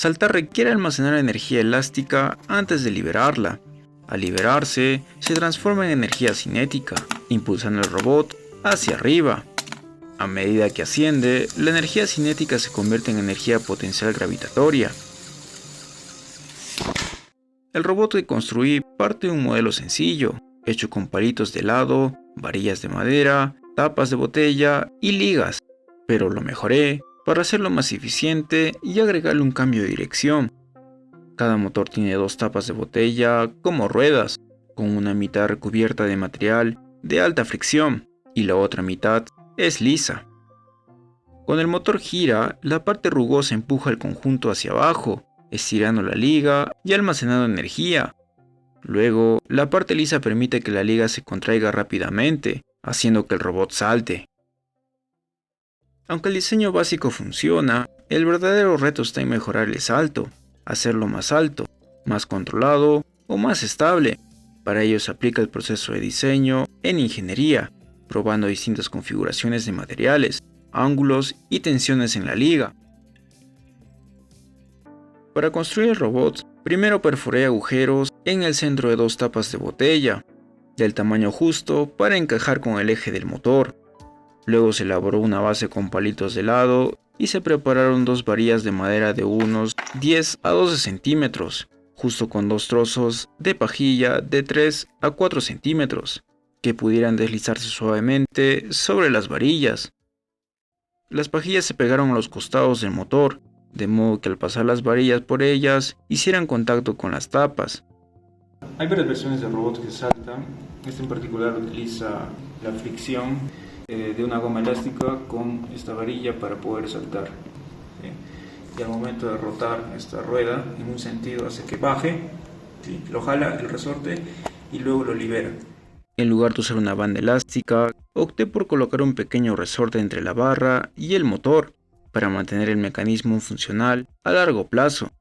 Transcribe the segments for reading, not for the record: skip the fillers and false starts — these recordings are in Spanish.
Saltar requiere almacenar energía elástica antes de liberarla. Al liberarse, se transforma en energía cinética, impulsando el robot hacia arriba. A medida que asciende, la energía cinética se convierte en energía potencial gravitatoria. El robot que construí parte de un modelo sencillo, hecho con palitos de helado, varillas de madera, tapas de botella y ligas, pero lo mejoré para hacerlo más eficiente y agregarle un cambio de dirección. Cada motor tiene dos tapas de botella como ruedas, con una mitad recubierta de material de alta fricción y la otra mitad es lisa. Cuando el motor gira, la parte rugosa empuja el conjunto hacia abajo, estirando la liga y almacenando energía. Luego, la parte lisa permite que la liga se contraiga rápidamente, haciendo que el robot salte. Aunque el diseño básico funciona, el verdadero reto está en mejorar el salto, hacerlo más alto, más controlado o más estable. Para ello se aplica el proceso de diseño en ingeniería, probando distintas configuraciones de materiales, ángulos y tensiones en la liga. Para construir el robot, primero perforé agujeros en el centro de dos tapas de botella, del tamaño justo para encajar con el eje del motor. Luego se elaboró una base con palitos de helado y se prepararon dos varillas de madera de unos 10 a 12 centímetros, justo con dos trozos de pajilla de 3 a 4 centímetros, que pudieran deslizarse suavemente sobre las varillas. Las pajillas se pegaron a los costados del motor, de modo que al pasar las varillas por ellas hicieran contacto con las tapas. Hay varias versiones del robot que saltan. Este en particular utiliza la fricción de una goma elástica con esta varilla para poder saltar. Y al momento de rotar esta rueda en un sentido hace que baje, lo jala el resorte y luego lo libera. En lugar de usar una banda elástica, opté por colocar un pequeño resorte entre la barra y el motor para mantener el mecanismo funcional a largo plazo.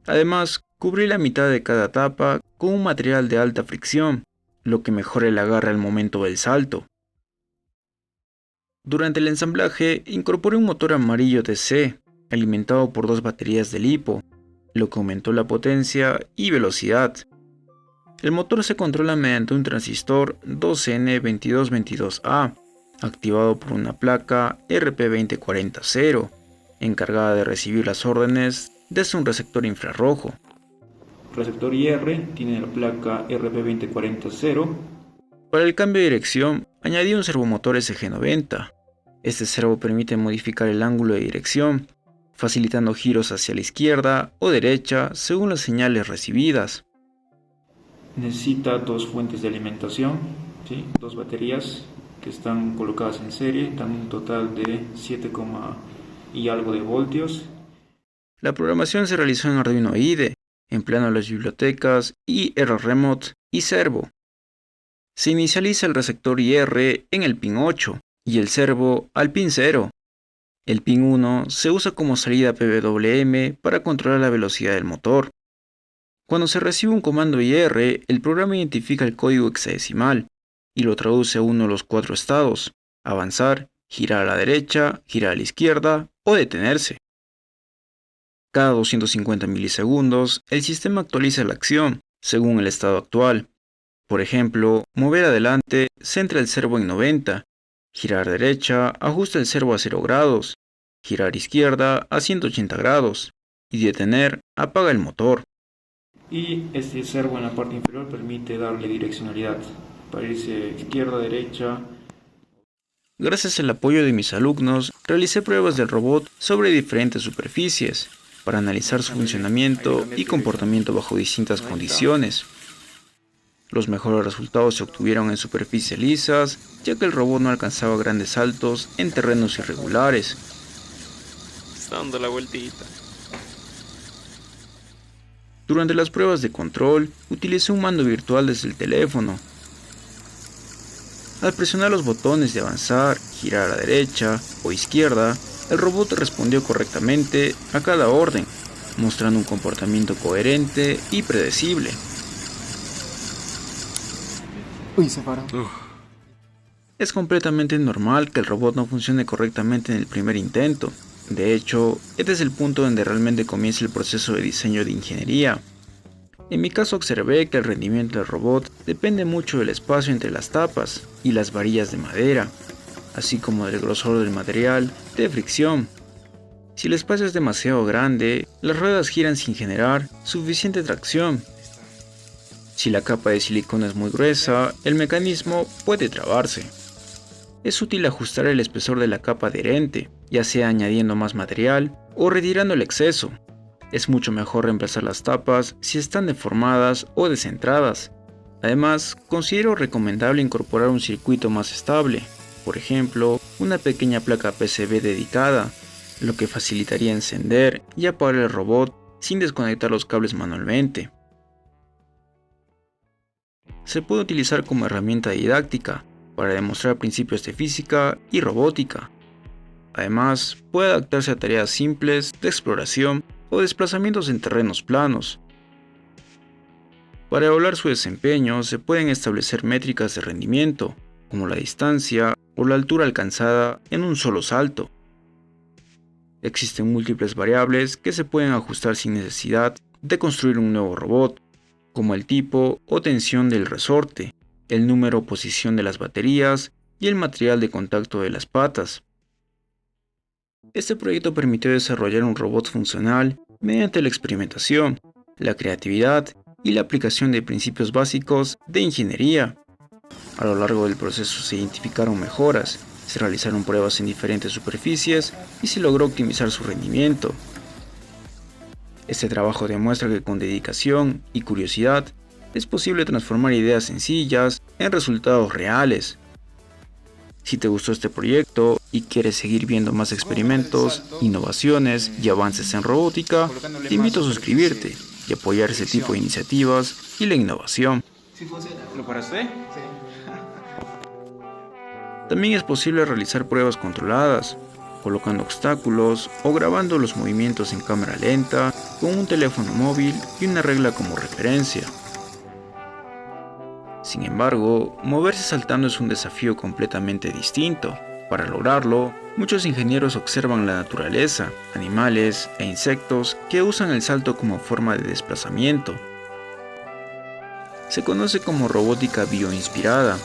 Además, cubrí la mitad de cada tapa con un material de alta fricción, lo que mejora el agarre al momento del salto. Durante el ensamblaje, incorporé un motor amarillo DC, alimentado por dos baterías de LiPo, lo que aumentó la potencia y velocidad. El motor se controla mediante un transistor 2N2222A, activado por una placa RP2040-0, encargada de recibir las órdenes desde un receptor infrarrojo. El receptor IR tiene la placa RP2040-0. Para el cambio de dirección, añadí un servomotor SG90. Este servo permite modificar el ángulo de dirección, facilitando giros hacia la izquierda o derecha según las señales recibidas. Necesita dos fuentes de alimentación, dos baterías que están colocadas en serie, dan un total de 7, y algo de voltios. La programación se realizó en Arduino IDE, empleando las bibliotecas IRRemote y Servo. Se inicializa el receptor IR en el pin 8 y el servo al pin 0. El pin 1 se usa como salida PWM para controlar la velocidad del motor. Cuando se recibe un comando IR, el programa identifica el código hexadecimal y lo traduce a uno de los 4 estados: avanzar, girar a la derecha, girar a la izquierda o detenerse. Cada 250 milisegundos, el sistema actualiza la acción según el estado actual. Por ejemplo, mover adelante, centra el servo en 90, girar derecha, ajusta el servo a 0 grados, girar izquierda a 180 grados y detener, apaga el motor. Y este servo en la parte inferior permite darle direccionalidad para irse izquierda, derecha. Gracias al apoyo de mis alumnos, realicé pruebas del robot sobre diferentes superficies para analizar su funcionamiento y comportamiento bajo distintas condiciones. Los mejores resultados se obtuvieron en superficies lisas, ya que el robot no alcanzaba grandes saltos en terrenos irregulares. Está dando la vueltita. Durante las pruebas de control, utilicé un mando virtual desde el teléfono. Al presionar los botones de avanzar, girar a la derecha o izquierda, el robot respondió correctamente a cada orden, mostrando un comportamiento coherente y predecible. Uy, se paró. Es completamente normal que el robot no funcione correctamente en el primer intento. De hecho, este es el punto donde realmente comienza el proceso de diseño de ingeniería. En mi caso observé que el rendimiento del robot depende mucho del espacio entre las tapas y las varillas de madera, así como del grosor del material de fricción. Si el espacio es demasiado grande, las ruedas giran sin generar suficiente tracción. Si la capa de silicona es muy gruesa, el mecanismo puede trabarse. Es útil ajustar el espesor de la capa adherente, ya sea añadiendo más material o retirando el exceso. Es mucho mejor reemplazar las tapas si están deformadas o descentradas. Además, considero recomendable incorporar un circuito más estable, por ejemplo, una pequeña placa PCB dedicada, lo que facilitaría encender y apagar el robot sin desconectar los cables manualmente. Se puede utilizar como herramienta didáctica para demostrar principios de física y robótica. Además, puede adaptarse a tareas simples de exploración o desplazamientos en terrenos planos. Para evaluar su desempeño se pueden establecer métricas de rendimiento, como la distancia o la altura alcanzada en un solo salto. Existen múltiples variables que se pueden ajustar sin necesidad de construir un nuevo robot, como el tipo o tensión del resorte, el número o posición de las baterías y el material de contacto de las patas. Este proyecto permitió desarrollar un robot funcional mediante la experimentación, la creatividad y la aplicación de principios básicos de ingeniería. A lo largo del proceso se identificaron mejoras, se realizaron pruebas en diferentes superficies y se logró optimizar su rendimiento. Este trabajo demuestra que con dedicación y curiosidad es posible transformar ideas sencillas en resultados reales. Si te gustó este proyecto y quieres seguir viendo más experimentos, innovaciones y avances en robótica, te invito a suscribirte y apoyar este tipo de iniciativas y la innovación. ¿Lo paraste? También es posible realizar pruebas controladas, colocando obstáculos o grabando los movimientos en cámara lenta con un teléfono móvil y una regla como referencia. Sin embargo, moverse saltando es un desafío completamente distinto. Para lograrlo, muchos ingenieros observan la naturaleza, animales e insectos que usan el salto como forma de desplazamiento. Se conoce como robótica bioinspirada